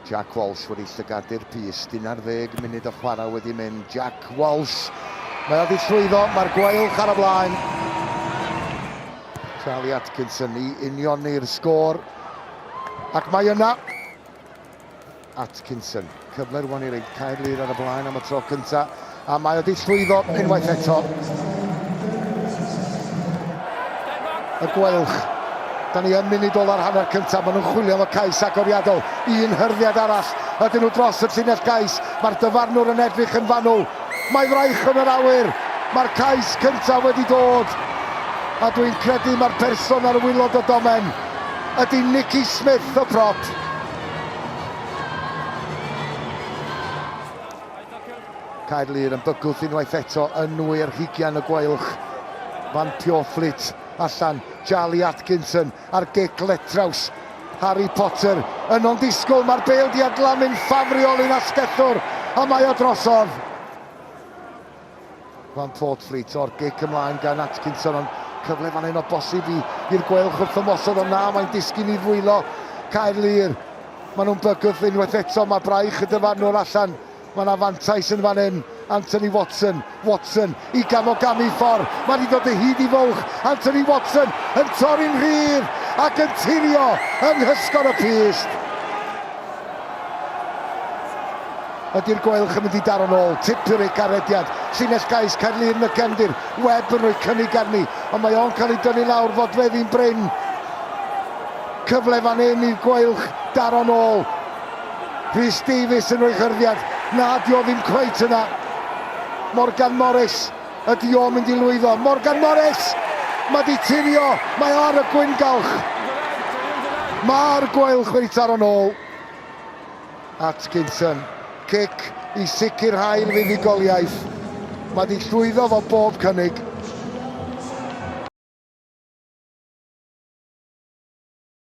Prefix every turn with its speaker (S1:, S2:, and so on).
S1: Jack Walsh wedi llygadu'r pys, 11 munud o chwarae wedi mynd. Jack Walsh, mae wedi llwyddo, mae'r Gweilch ar y blaen. Charlie Atkinson i unioni'r sgôr, ac mae yna Atkinson, cyfle rwan i reid Caerlyr ar y blaen am y tro cyntaf, a mae wedi llwyddo unwaith eto. Y Gweilch, da ni yn munud ol ar hanner cyntaf, maen nhw'n chwilio am y cais agoriadol, un hyrddiad arall, ydyn nhw dros y llinell gais, mae'r dyfarnwr yn edrych yn fanwl, mae fraich yn yr awyr, mae'r cais cyntaf wedi dod, a dwi'n credu mae'r person ar y wylod o domen ydy Nicky Smith o prop. Caerlyr yn bygwth unwaith eto yn nwy'r hugian y Gweilch. Van Pioflit allan, Charlie Atkinson ar gic letraws. Harry Potter yn o'n disgwyl, mae'r bêl di adlamu'n ffafriol i'n asgellwr, a mae o drosodd. Van Portfleet o'r gic ymlaen gan Atkinson, ond cyfle fan hyn o bosib i'r Gweilch wrth ymosod o na, mae'n disgyn i ddwylo Caerlyr. Maen nhw'n bygwth unwaith eto, mae braich y dyfarnwr allan. Mae yna fantais yn fan hyn, Anthony Watson, i gam o gam i ffordd, mae wedi dod y hyd i fwlch, Anthony Watson yn torri'n rhydd ac yn tirio yng nghysgod y pyst. Ydy'r Gweilch yn mynd i daro nôl, Tipuric arediad, llinell gais Caerlyr yn y gefndir, Webb yn rhoi cynnig arni, ond mae o'n cael ei dynnu lawr fodfeddi'n bryn. Cyfle fan hyn i'r Gweilch daro nôl. Rhys Davies yn rhoi chyrdiad, na di o ddim cweit yna. Morgan Morris, ydi o'n mynd i lwyddo. Morgan Morris, mae di tirio, mae ar y gwyngalch. Mae'r Gweilch wedi taro nôl. Atkinson, cic i sicrhau'r fuddugoliaeth. Mae di llwyddo fo bob cynnig.